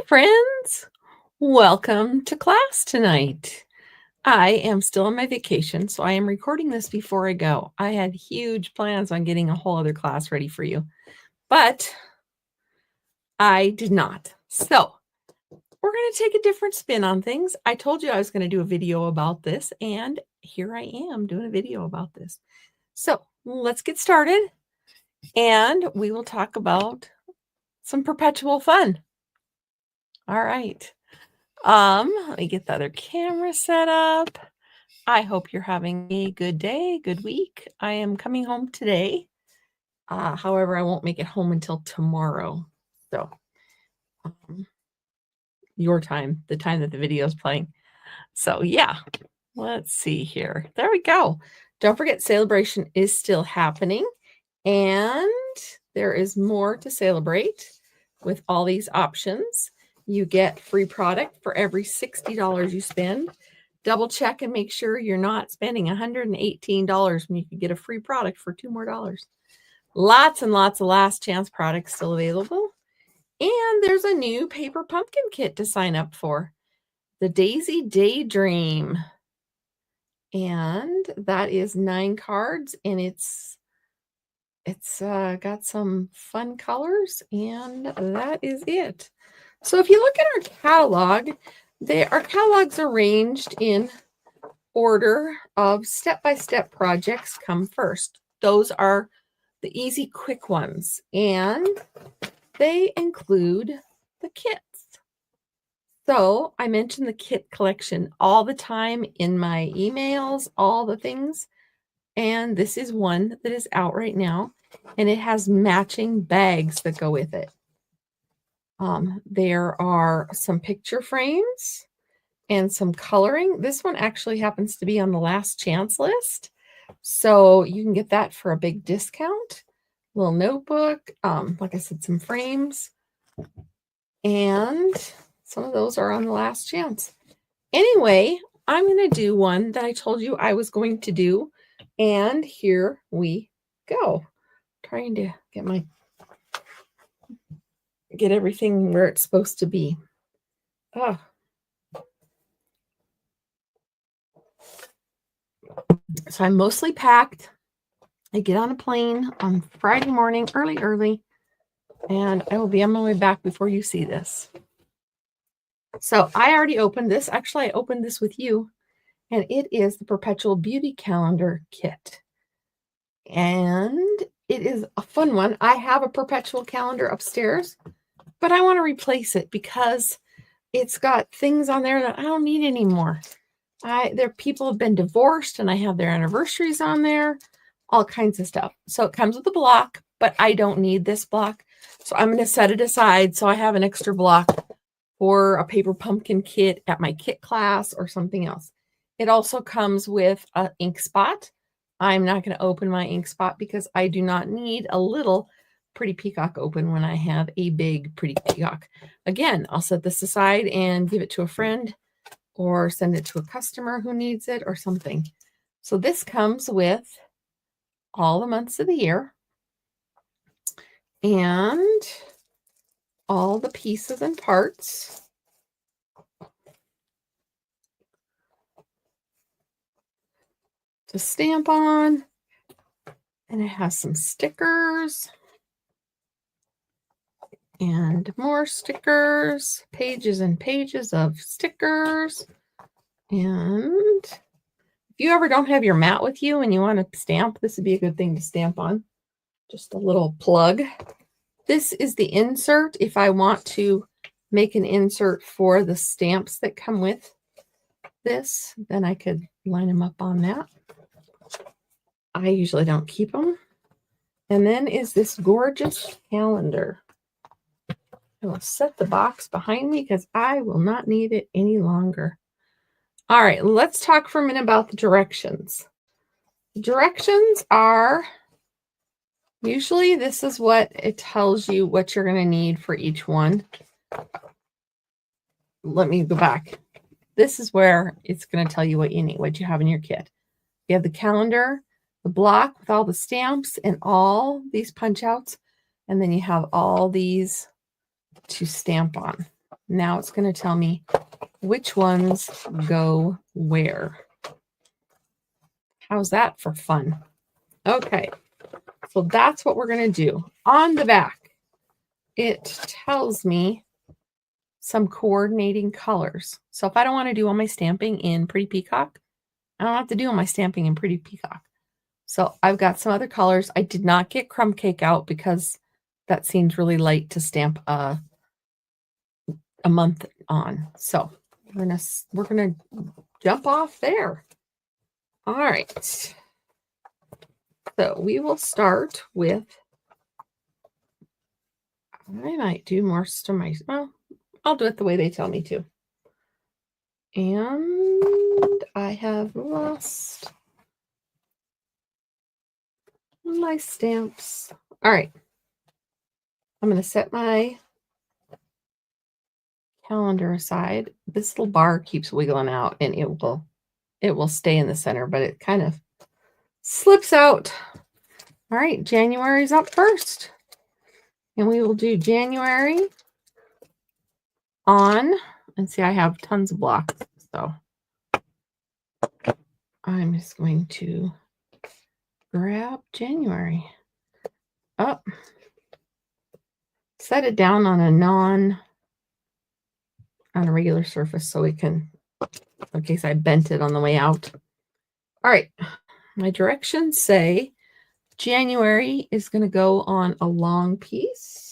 friends. Welcome to class tonight. I am still on my vacation, so I am recording this before I go. I had huge plans on getting a whole other class ready for you, but I did not. So we're going to take a different spin on things. I told you I was going to do a video about this, and here I am doing a video about this. So let's get started, and we will talk about some perpetual fun. All right. Let me get the other camera set up. I hope you're having a good day, good week. I am coming home today. However, I won't make it home until tomorrow. So, your time, the time that the video is playing. So, yeah, let's see here. There we go. Don't forget, Sale-a-bration is still happening. And there is more to celebrate with all these options. You get free product for every $60 you spend. Double check and make sure you're not spending $118 when you can get a free product for $2 more. Lots and lots of last chance products still available. And there's a new paper pumpkin kit to sign up for. The Daisy Daydream. And that is 9 cards, and it's got some fun colors, and that is it. So if you look at our catalog, our catalog's arranged in order of step-by-step projects come first. Those are the easy, quick ones, and they include the kits. So I mention the kit collection all the time in my emails, all the things, and this is one that is out right now, and it has matching bags that go with it. There are some picture frames and some coloring. This one actually happens to be on the last chance list, so you can get that for a big discount. Little notebook, like I said, some frames, and some of those are on the last chance. Anyway, I'm going to do one that I told you I was going to do, and here we go. Trying to get everything where it's supposed to be. So I'm mostly packed. I get on a plane on Friday morning, early, and I will be on my way back before you see this. So I already opened this. Actually, I opened this with you, and it is the Perpetual Beauty Calendar Kit. And it is a fun one. I have a perpetual calendar upstairs, but I want to replace it because it's got things on there that I don't need anymore. People have been divorced, and I have their anniversaries on there, all kinds of stuff. So it comes with a block, but I don't need this block. So I'm going to set it aside so I have an extra block for a paper pumpkin kit at my kit class or something else. It also comes with an ink spot. I'm not going to open my ink spot because I do not need a little pretty peacock open when I have a big pretty peacock. Again, I'll set this aside and give it to a friend or send it to a customer who needs it or something. So this comes with all the months of the year and all the pieces and parts. To stamp on, and it has some stickers and more stickers, pages and pages of stickers. And if you ever don't have your mat with you and you want to stamp, this would be a good thing to stamp on. Just a little plug. This is the insert if I want to make an insert for the stamps that come with this, then I could line them up on that. I usually don't keep them. And then is this gorgeous calendar. I will set the box behind me because I will not need it any longer. All right, let's talk for a minute about the directions. The directions are, usually this is what it tells you what you're going to need for each one. Let me go back. This is where it's going to tell you what you need, what you have in your kit. You have the calendar, the block with all the stamps and all these punch outs, and then you have all these to stamp on. Now it's going to tell me which ones go where. How's that for fun? Okay, so that's what we're going to do. On the back, it tells me some coordinating colors. So if I don't want to do all my stamping in Pretty Peacock, I don't have to do all my stamping in Pretty Peacock. So I've got some other colors. I did not get Crumb Cake out because that seems really light to stamp a month on. So we're gonna jump off there. All right. So we will start with, I might do most of my, well, I'll do it the way they tell me to. And I have lost my stamps. All right. I'm going to set my calendar aside. This little bar keeps wiggling out and it will stay in the center, but it kind of slips out. All right, January's up first. And we will do January on, and see I have tons of blocks, so I'm just going to grab January. Oh, set it down on a regular surface so we can, in case I bent it on the way out. All right, my directions say January is going to go on a long piece.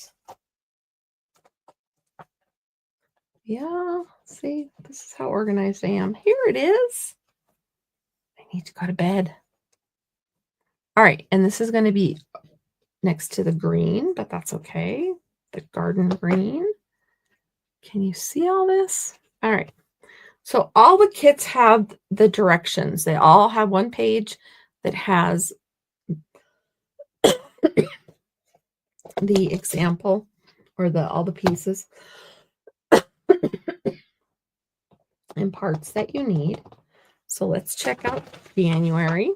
Yeah, see, this is how organized I am. Here it is. I need to go to bed. All right, and this is going to be next to the green, but that's okay. The garden green. Can you see all this? All right. So all the kits have the directions. They all have one page that has the example or all the pieces and parts that you need. So let's check out January.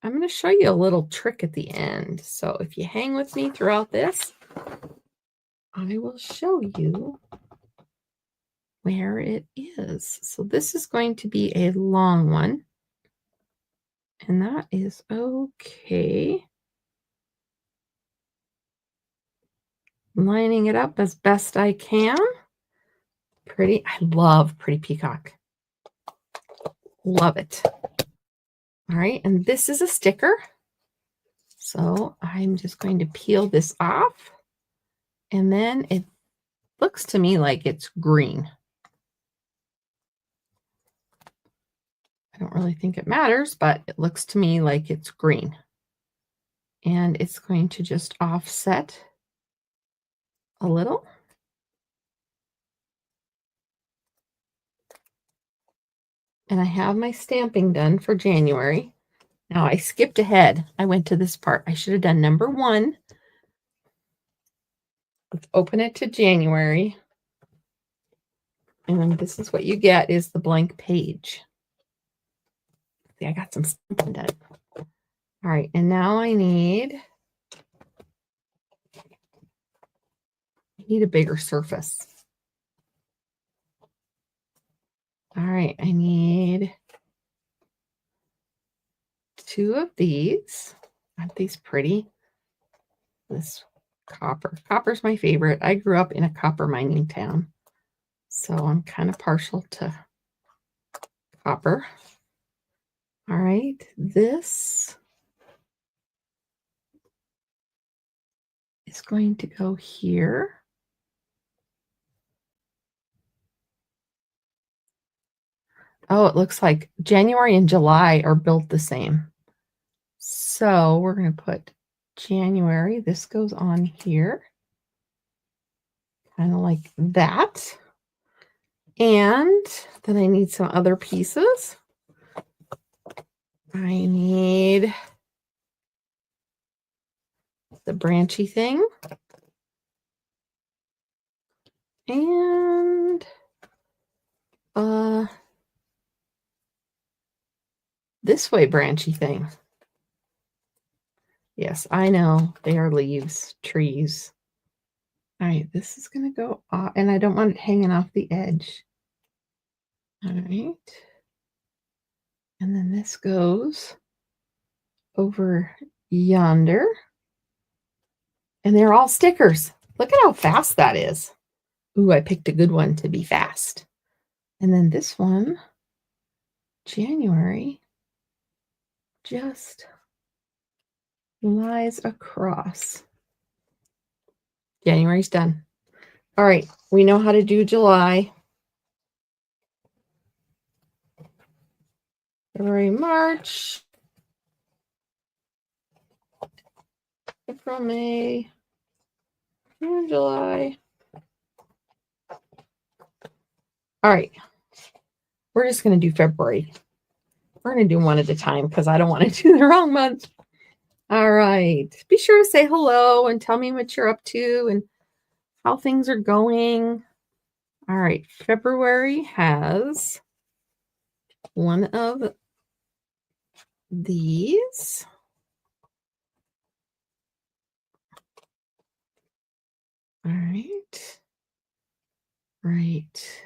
I'm going to show you a little trick at the end. So if you hang with me throughout this, I will show you where it is. So this is going to be a long one. And that is okay. Lining it up as best I can. Pretty. I love Pretty Peacock. Love it. All right. And this is a sticker. So I'm just going to peel this off. And then it looks to me like it's green. I don't really think it matters, but it looks to me like it's green. And it's going to just offset a little. And I have my stamping done for January. Now I skipped ahead. I went to this part. I should have done number 1. Let's open it to January. And this is what you get is the blank page. See, I got some stamping done. All right, and now I need a bigger surface. All right, I need 2 of these. Aren't these pretty? This copper. Copper's my favorite. I grew up in a copper mining town, so I'm kind of partial to copper. All right, this is going to go here. Oh, it looks like January and July are built the same. So we're going to put January. This goes on here. Kind of like that. And then I need some other pieces. I need the branchy thing. And this way branchy thing. Yes, I know they are leaves, trees. All right, this is going to go off, and I don't want it hanging off the edge. All right. And then this goes over yonder. And they're all stickers. Look at how fast that is. Ooh, I picked a good one to be fast. And then this one, January, just lies across. January's done. All right, we know how to do July. February, March, April, May, June, July. All right, we're just going to do February. We're going to do one at a time because I don't want to do the wrong month. All right, be sure to say hello and tell me what you're up to and how things are going. All right, February has one of these. All right. Right.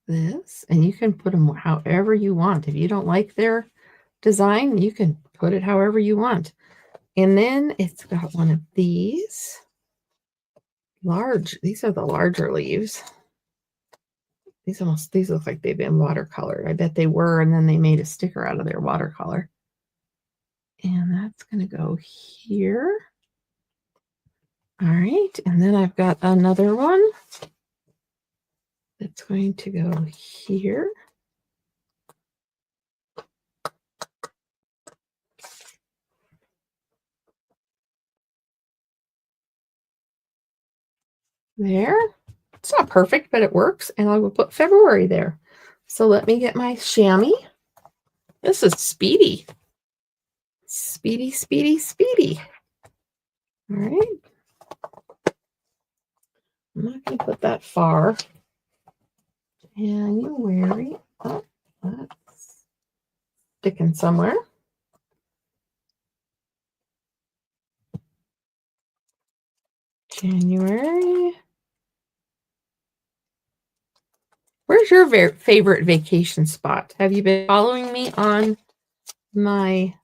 This, and you can put them however you want. If you don't like their design, you can put it however you want. And then it's got one of these large. These are the larger leaves. These look like they've been watercolored. I bet they were, and then they made a sticker out of their watercolor. And that's going to go here. All right, and then I've got another one that's going to go here. There. It's not perfect, but it works, and I will put February there. So let me get my chamois. This is speedy. Speedy, speedy, speedy. All right. I'm not going to put that far. January. Oh, that's sticking somewhere. January. Where's your favorite vacation spot? Have you been following me on my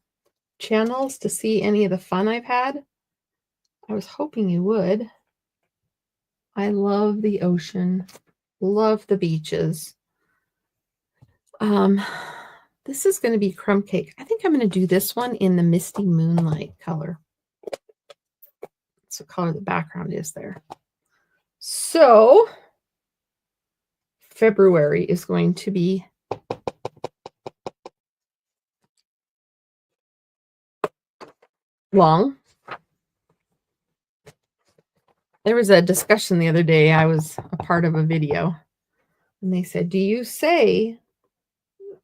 channels to see any of the fun I've had? I was hoping you would. I love the ocean. Love the beaches. This is going to be crumb cake. I think I'm going to do this one in the Misty Moonlight color. That's what color the background is there. So February is going to be long. There was a discussion the other day. I was a part of a video, and they said, do you say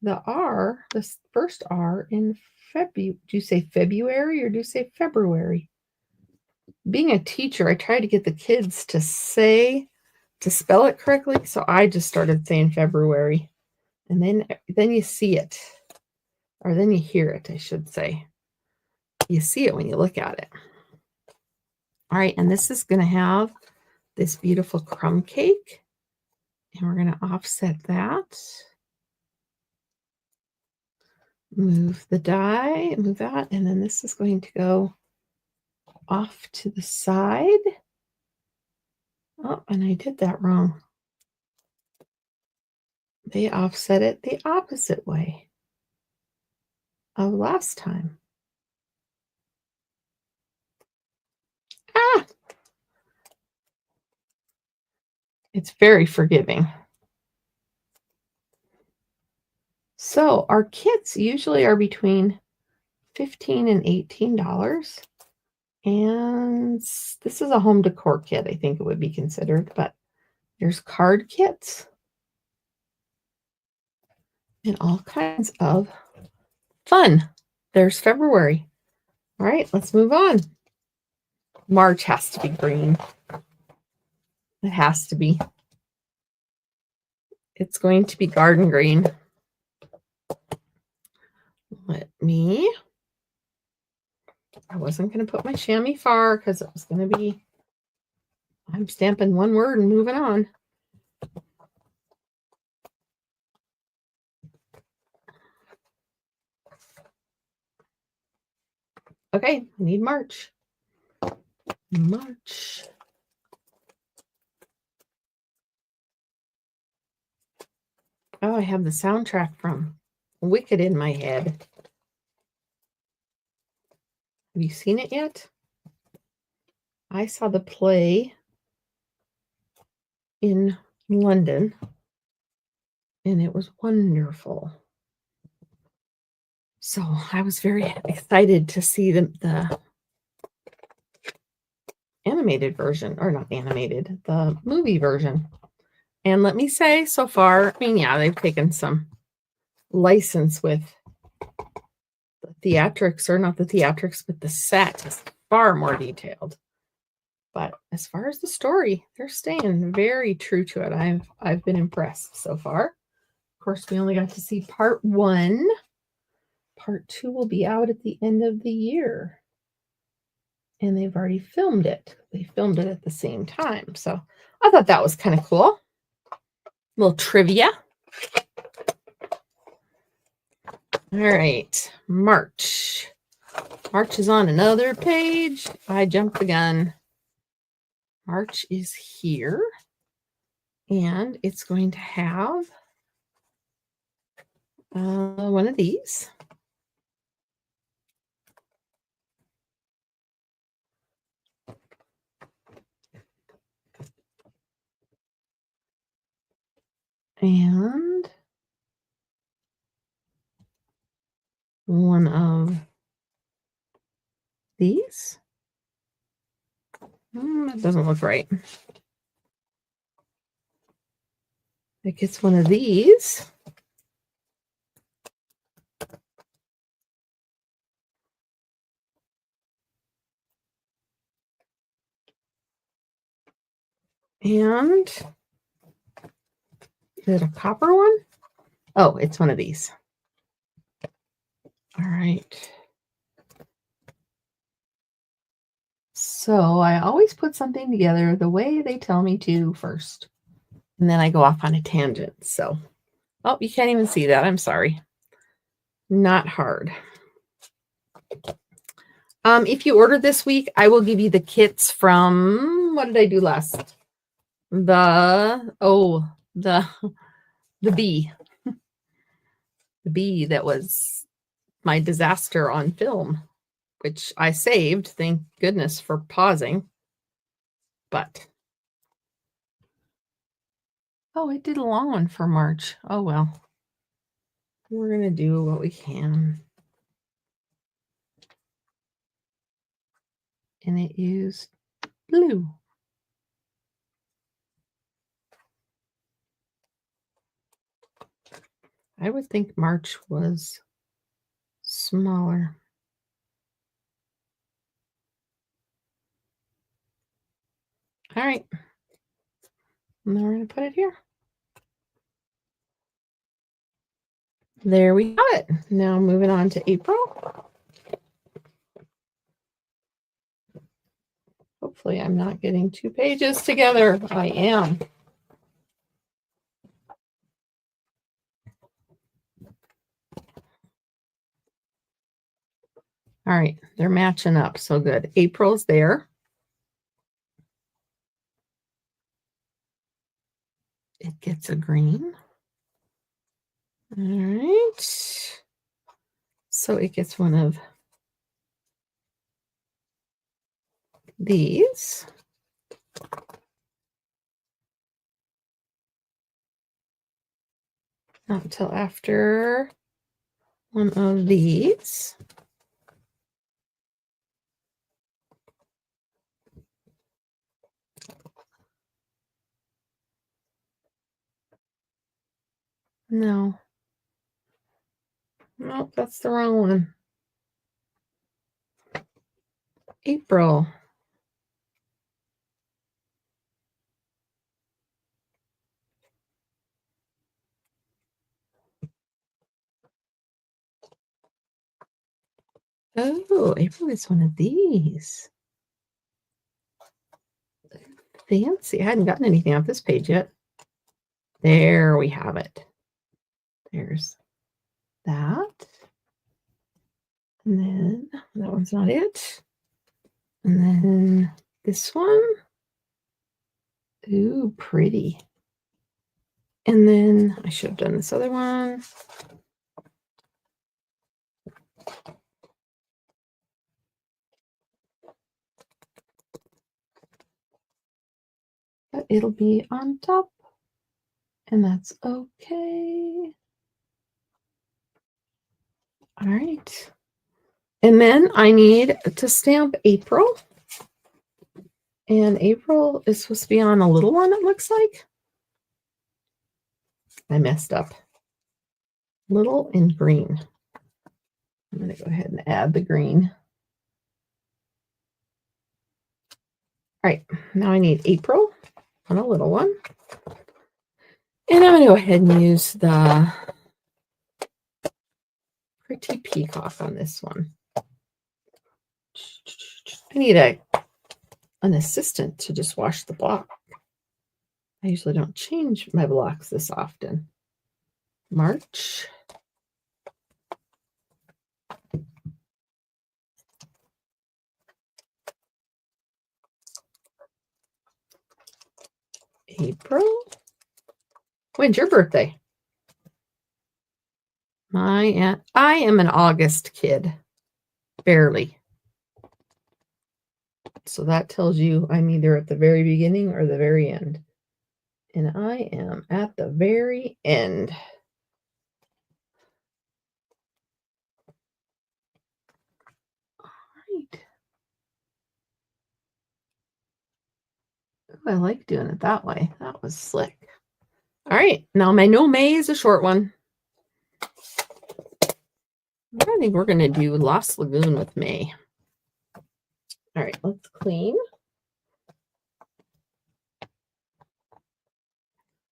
the R, the first R in February? Do you say February or do you say February? Being a teacher, I try to get the kids to spell it correctly. So I just started saying February, and then you see it, or then you hear it, I should say. You see it when you look at it. All right, and this is going to have this beautiful crumb cake, and we're going to offset that. Move the die, move that, and then this is going to go off to the side. Oh, and I did that wrong. They offset it the opposite way of last time. Ah! It's very forgiving. So our kits usually are between $15 and $18. And this is a home decor kit, I think it would be considered, but there's card kits and all kinds of fun. There's February. All right, let's move on. March has to be green. It has to be. It's going to be garden green. Let me I wasn't going to put my chamois far because it was going to be, I'm stamping one word and moving on. Okay, I need March. March. Oh, I have the soundtrack from Wicked in my head. Have you seen it yet? I saw the play in London, and it was wonderful. So I was very excited to see the animated version, or not animated, the movie version. And let me say, so far, I mean, yeah, they've taken some license with the theatrics, or not the theatrics, but the set is far more detailed. But as far as the story, they're staying very true to it. I've been impressed so far. Of course, we only got to see part 1. Part 2 will be out at the end of the year. And they've already filmed it. They filmed it at the same time. So I thought that was kind of cool. A little trivia. All right, March. March is on another page. I jumped the gun. March is here. And it's going to have one of these. And one of these. That doesn't look right. It gets one of these. And is it a copper one? Oh, it's one of these. All right. So I always put something together the way they tell me to first. And then I go off on a tangent. So, oh, you can't even see that. I'm sorry. Not hard. If you order this week, I will give you the kits from, what did I do last? The bee. The bee that was my disaster on film, which I saved. Thank goodness for pausing. But, oh, it did a long one for March. Oh, well. We're going to do what we can. And it used blue. I would think March was smaller. All right. Now we're going to put it here. There we have it. Now moving on to April. Hopefully I'm not getting 2 pages together. I am. All right, they're matching up. So good. April's there. It gets a green. All right. So it gets one of these. Not until after one of these. No. Nope, that's the wrong one. April. Oh, April is one of these. Fancy. I hadn't gotten anything off this page yet. There we have it. There's that. And then that one's not it. And then this one. Ooh, pretty. And then I should have done this other one. But it'll be on top. And that's okay. All right. And then I need to stamp April. And April is supposed to be on a little one, it looks like. I messed up. Little and green. I'm going to go ahead and add the green. All right, now I need April on a little one. And I'm going to go ahead and use the Pretty Peacock on this one. I need an assistant to just wash the block. I usually don't change my blocks this often. March. April. When's your birthday? I am an August kid. Barely. So that tells you I'm either at the very beginning or the very end. And I am at the very end. All right. Ooh, I like doing it that way. That was slick. All right. Now my No May is a short one. I think we're going to do Lost Lagoon with May. All right. Let's clean.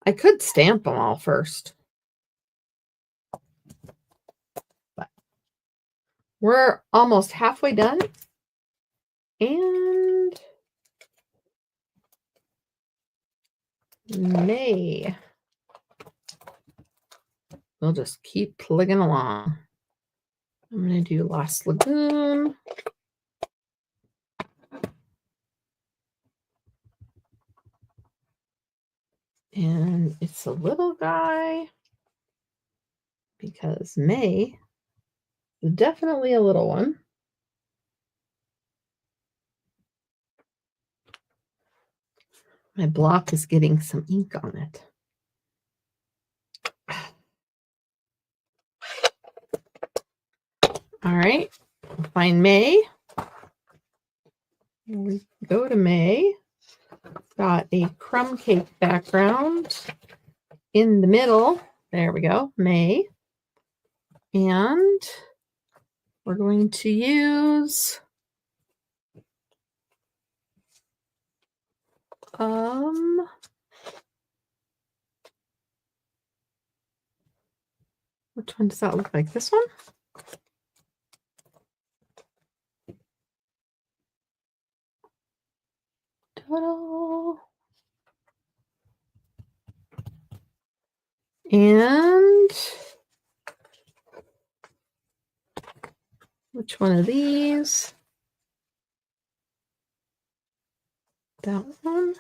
I could stamp them all first. But we're almost halfway done. And May. We'll just keep plugging along. I'm going to do Lost Lagoon. And it's a little guy because May is definitely a little one. My block is getting some ink on it. All right, find May. We go to May. Got a crumb cake background in the middle. There we go, May. And we're going to use which one does that look like? This one? Ta-da! And which one of these? That one.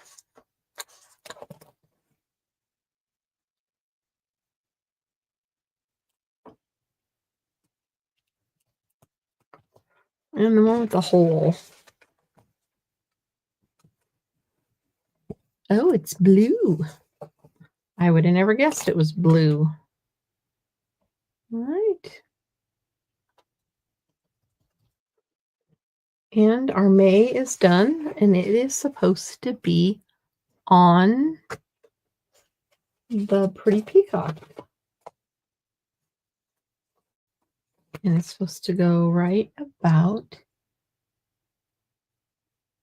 And the one with the hole. Oh, it's blue. I would have never guessed it was blue. All right. And our May is done, and it is supposed to be on the Pretty Peacock. And it's supposed to go right about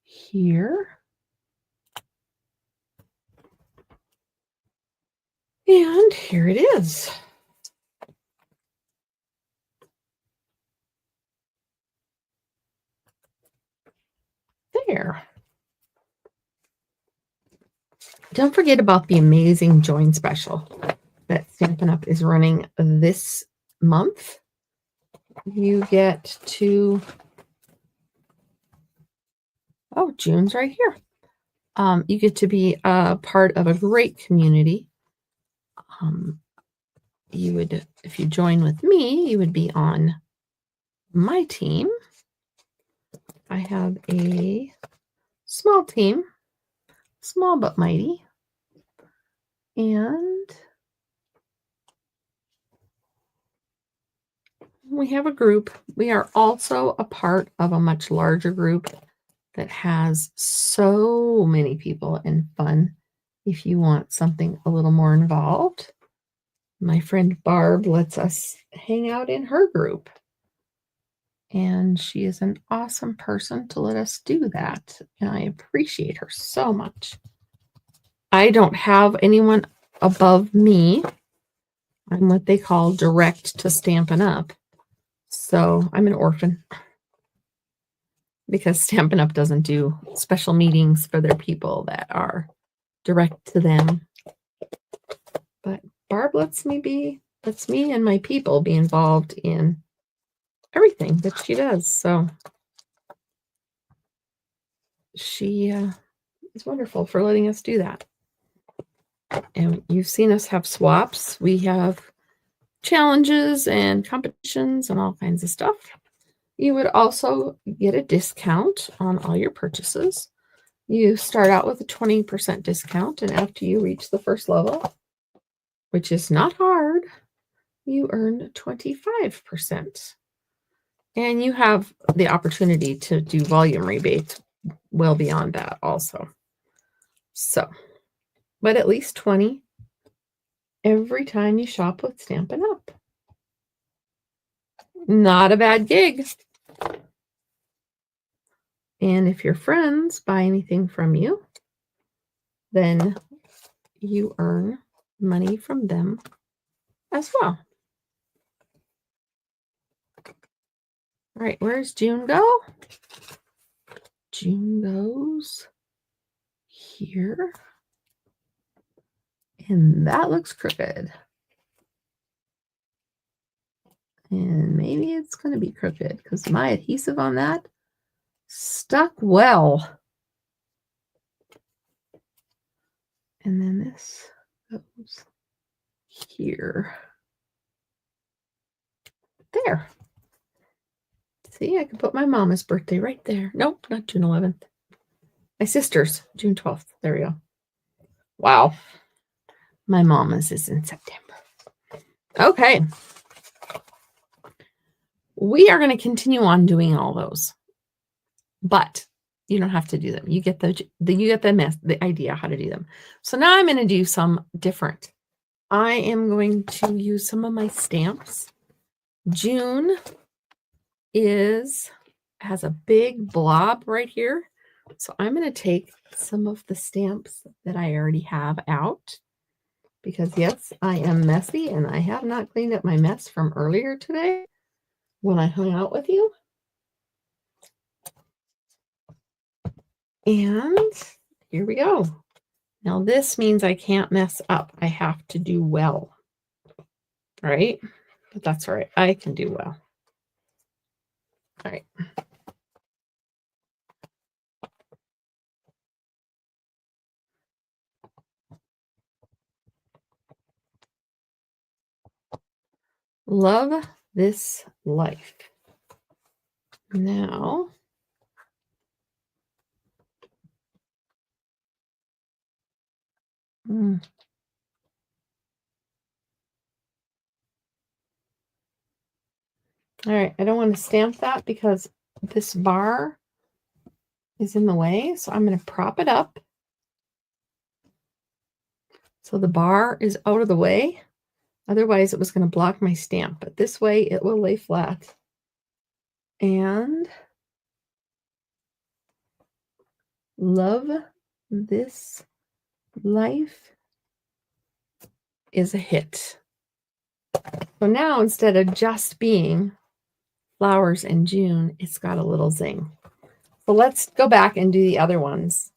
here. And here it is. there. Don't forget about the amazing Join special that Stampin' Up! Is running this month. You get to, oh, June's right here. You get to be a part of a great community. You would, if you join with me, you would be on my team. I have a small team, small but mighty. And we have a group. We are also a part of a much larger group that has so many people and fun. If you want something a little more involved, my friend Barb lets us hang out in her group. And she is an awesome person to let us do that. And I appreciate her so much. I don't have anyone above me. I'm what they call direct to Stampin' Up. So I'm an orphan because Stampin' Up doesn't do special meetings for their people that are direct to them. But Barb lets me and my people be involved in everything that she does. So she is wonderful for letting us do that. And you've seen us have swaps. We have challenges and competitions and all kinds of stuff. You would also get a discount on all your purchases. You start out with a 20% discount, and after you reach the first level, which is not hard, you earn 25%. And you have the opportunity to do volume rebates well beyond that also. So, but at least 20 every time you shop with Stampin' Up. Not a bad gig. And if your friends buy anything from you, then you earn money from them as well. All right, where's June go? June goes here. And that looks crooked. And maybe it's going to be crooked because my adhesive on that stuck well. And then this goes here. There. See, I could put my mama's birthday right there. Nope, not June 11th. My sister's, June 12th. There we go. Wow. My mama's is in September. Okay. We are going to continue on doing all those. But you don't have to do them. You get the idea how to do them. So now I'm going to do some different. I am going to use some of my stamps. June has a big blob right here. So I'm going to take some of the stamps that I already have out because yes, I am messy and I have not cleaned up my mess from earlier today when I hung out with you. And here we go. Now this means I can't mess up. I have to do well. All right? But that's all right. I can do well. All right. Love this life. Now, all right, I don't want to stamp that because this bar is in the way, so I'm going to prop it up. So the bar is out of the way. Otherwise, it was going to block my stamp, but this way it will lay flat. And love this life is a hit. So now instead of just being flowers in June, it's got a little zing. So let's go back and do the other ones.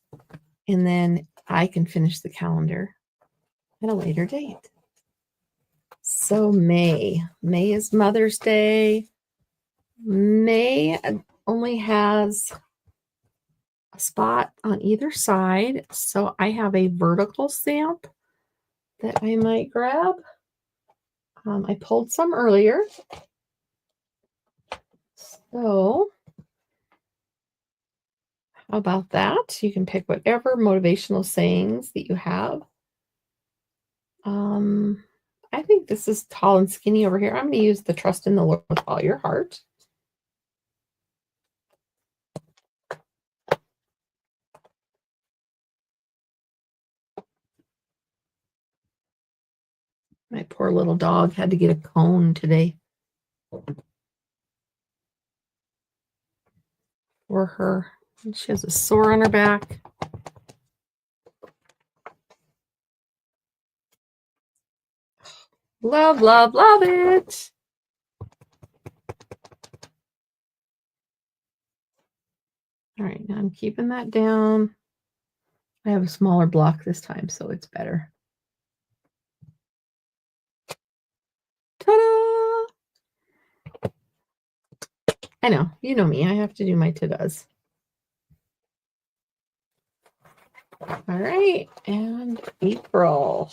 And then I can finish the calendar at a later date. So May is Mother's Day. May only has a spot on either side. So I have a vertical stamp that I might grab. I pulled some earlier. So how about that? You can pick whatever motivational sayings that you have. I think this is tall and skinny over here. I'm going to use the trust in the Lord with all your heart. My poor little dog had to get a cone today for her. She has a sore on her back. Love, love, love it. All right, now I'm keeping that down. I have a smaller block this time, so it's better. Ta-da! I know, you know me. I have to do my ta-das. All right, and April.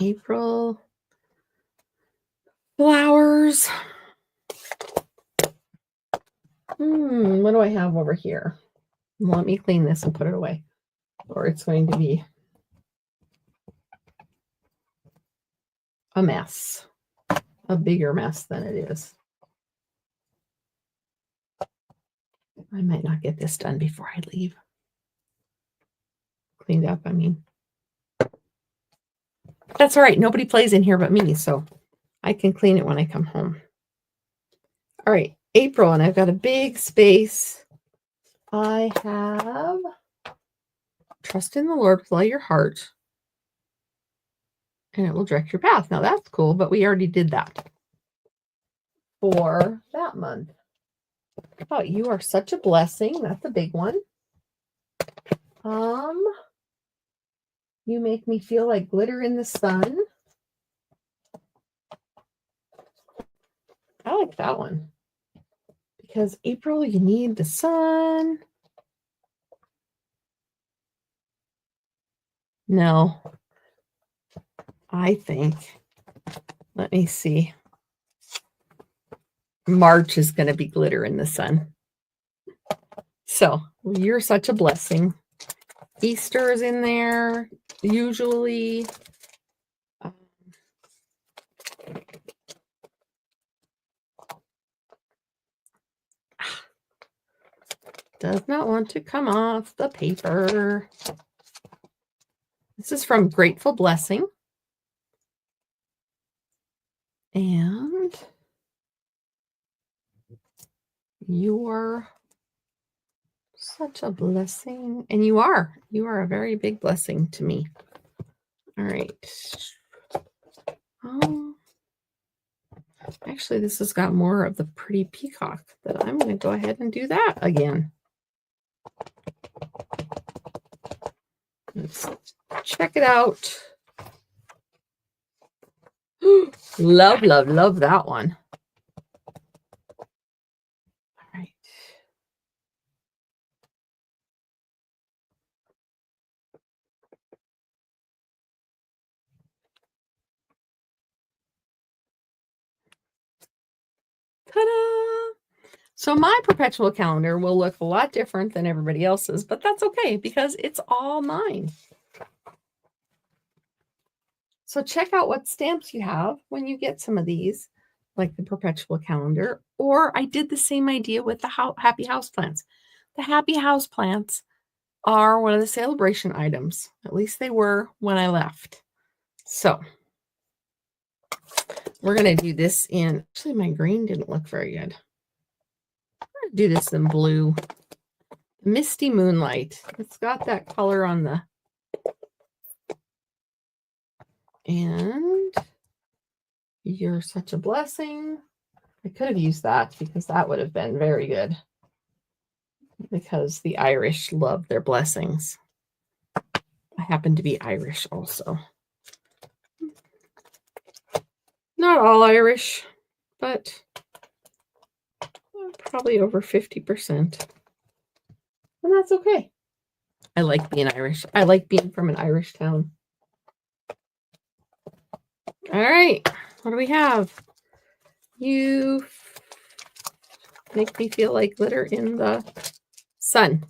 April flowers. What do I have over here? Let me clean this and put it away, or it's going to be a mess, a bigger mess than it is. I might not get this done before I leave. Cleaned up, I mean. That's all right. Nobody plays in here but me, so I can clean it when I come home. All right, April, and I've got a big space. I have trust in the Lord with all your heart, and it will direct your path. Now that's cool, but we already did that for that month. Oh, you are such a blessing. That's a big one. You make me feel like glitter in the sun. I like that one. Because April, you need the sun. No. I think, let me see. March is going to be glitter in the sun. So you're such a blessing. Easter is in there, usually. Does not want to come off the paper. This is from Grateful Blessing. And you're such a blessing. And you are a very big blessing to me. All right. Actually, this has got more of the pretty peacock that I'm going to go ahead and do that again. Let's check it out. Love, love, love that one. All right. Ta-da! So my perpetual calendar will look a lot different than everybody else's, but that's okay because it's all mine. So check out what stamps you have when you get some of these, like the perpetual calendar, or I did the same idea with the happy houseplants. The happy houseplants are one of the Sale-a-bration items. At least they were when I left. So we're going to do this in, actually my green didn't look very good. I'm going to do this in blue. Misty Moonlight. It's got that color on the, and you're such a blessing. I could have used that because that would have been very good. because the Irish love their blessings. I happen to be Irish also. Not all Irish, but probably over 50%. And that's okay. I like being Irish. I like being from an Irish town. All right. What do we have? You make me feel like glitter in the sun.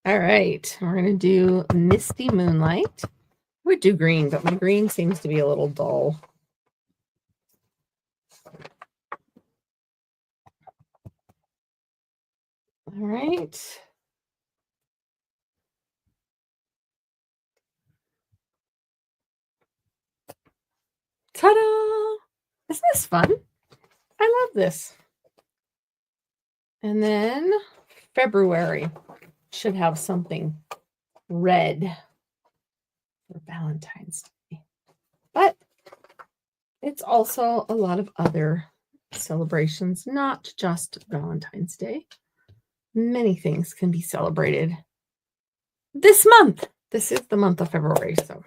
All right. We're going to do Misty Moonlight. I would do green, but my green seems to be a little dull. All right. Ta-da! Isn't this fun? I love this. And then February should have something red for Valentine's Day. But it's also a lot of other celebrations, not just Valentine's Day. Many things can be celebrated this month. This is the month of February, so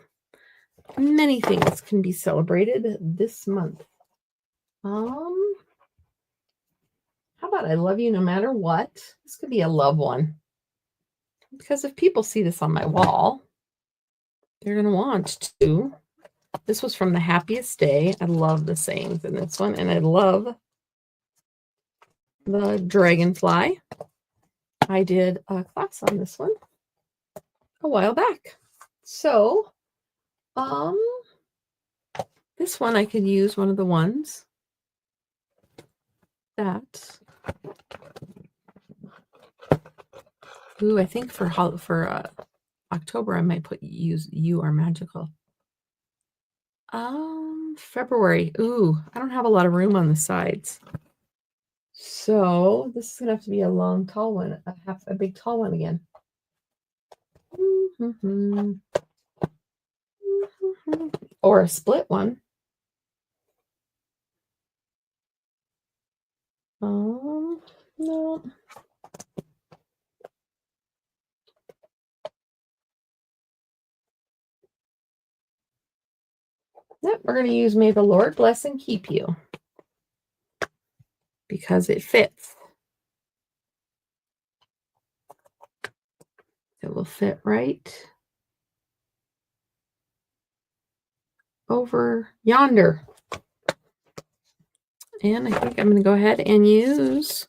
many things can be celebrated this month. How about I love you no matter what? This could be a love one. Because if people see this on my wall, they're going to want to. This was from The Happiest Day. I love the sayings in this one, and I love the dragonfly. I did a class on this one a while back. So, this one I could use one of the ones that, I think for October I might use You Are Magical. February. I don't have a lot of room on the sides. So this is gonna have to be a long, tall one, a big, tall one again. Or a split one. No. Yep, we're going to use May the Lord Bless and Keep You because it fits. It will fit right over yonder. And I think I'm going to go ahead and use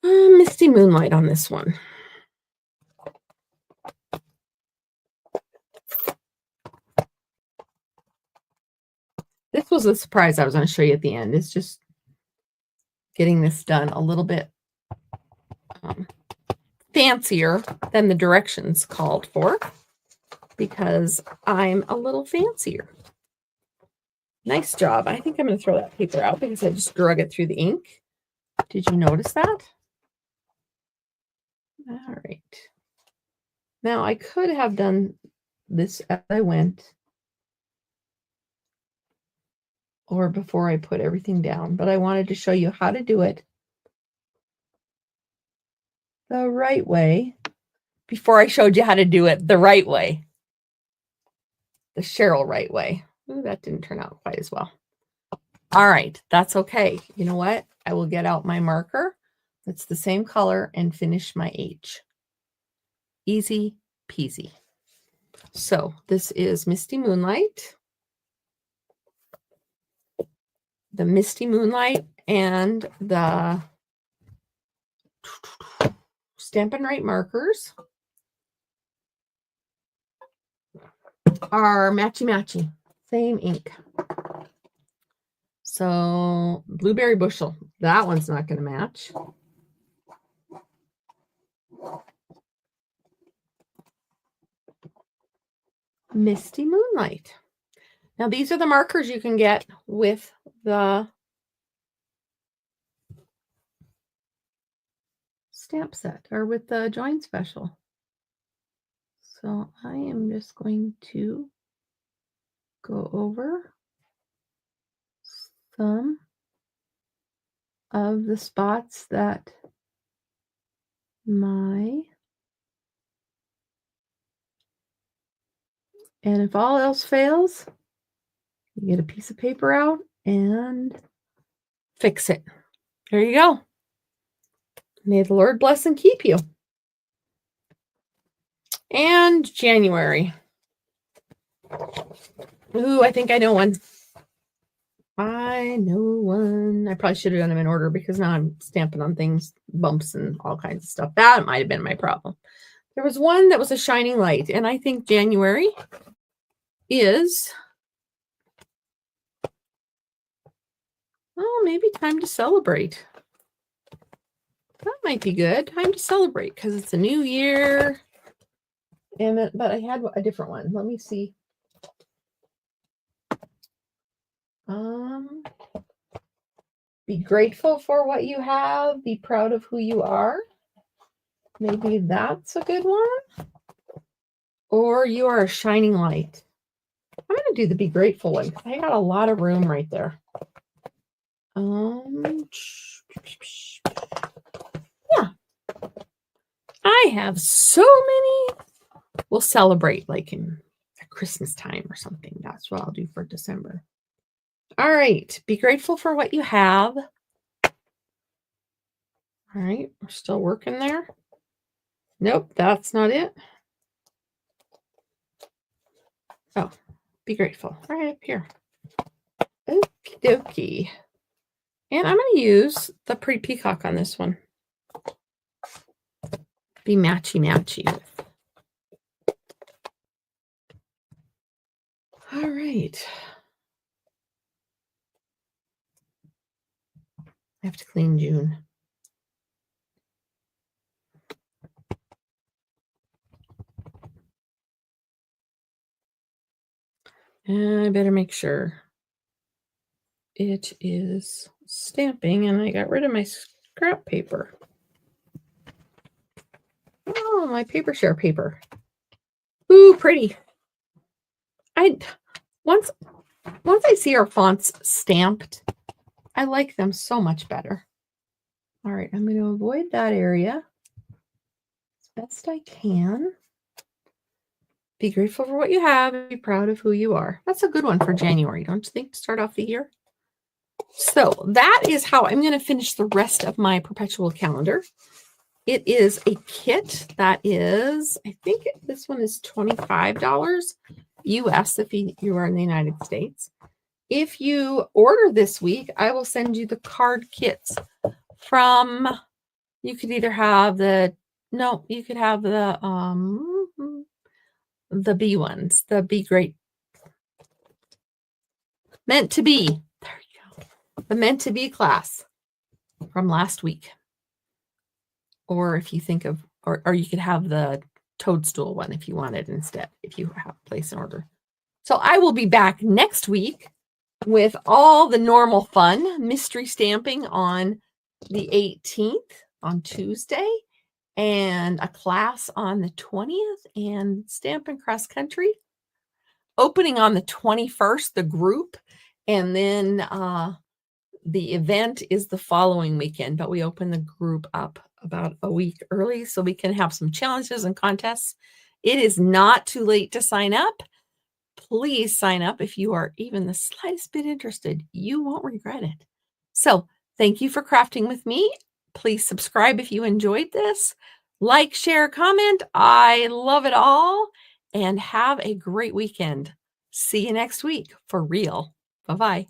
Misty Moonlight on this one. This was a surprise I was going to show you at the end. It's just getting this done a little bit fancier than the directions called for because I'm a little fancier. Nice job. I think I'm going to throw that paper out because I just drug it through the ink. Did you notice that? All right. Now I could have done this as I went or before I put everything down, but I wanted to show you how to do it the right way before I showed you how to do it the right way. The Cheryl right way. Ooh, that didn't turn out quite as well. All right, that's okay. You know what? I will get out my marker. It's the same color and finish my H. Easy peasy. So this is Misty Moonlight. The Misty Moonlight and the Stampin' Wright markers are matchy-matchy. Same ink. So Blueberry Bushel. That one's not going to match. Misty Moonlight. Now these are the markers you can get with the stamp set or with the join special. So I am just going to go over some of the spots that and if all else fails, you get a piece of paper out and fix it. There you go. May the Lord bless and keep you. And January. Ooh, I think I know one. I know one. I probably should have done them in order because now I'm stamping on things, bumps and all kinds of stuff. That might have been my problem. There was one that was a shining light, and I think January is, oh, maybe time to celebrate. That might be good. Time to celebrate because it's a new year. But I had a different one. Let me see. Be grateful for what you have. Be proud of who you are. Maybe that's a good one. Or you are a shining light. I'm going to do the be grateful one because I got a lot of room right there. Yeah. I have so many. We'll celebrate like in Christmas time or something. That's what I'll do for December. All right. Be grateful for what you have. All right. We're still working there. Nope, that's not it. Oh, be grateful. Right up here. Okie dokie. And I'm going to use the pretty peacock on this one. Be matchy-matchy with. All right. I have to clean June. And I better make sure it is stamping, and I got rid of my scrap paper. Oh, my paper share paper. Ooh, pretty. Once I see our fonts stamped, I like them so much better. All right, I'm going to avoid that area as best I can. Be grateful for what you have. Be proud of who you are. That's a good one for January, don't you think, to start off the year? So that is how I'm going to finish the rest of my perpetual calendar. It is a kit that is, I think this one is $25 US if you are in the United States. If you order this week, I will send you the card kits from, you could either have you could have the B ones, the Be Great. Meant to Be. There you go. The Meant to Be class from last week. Or if you think of, or you could have the toadstool one if you wanted instead, if you have a place in order. So I will be back next week with all the normal fun, mystery stamping on the 18th on Tuesday, and a class on the 20th, and Stampin' Cross Country opening on the 21st, the group, and then the event is the following weekend, but we open the group up about a week early so we can have some challenges and contests. It is not too late to sign up. Please sign up if you are even the slightest bit interested. You won't regret it. So thank you for crafting with me. Please subscribe if you enjoyed this. Like, share, comment. I love it all. And have a great weekend. See you next week for real. Bye-bye.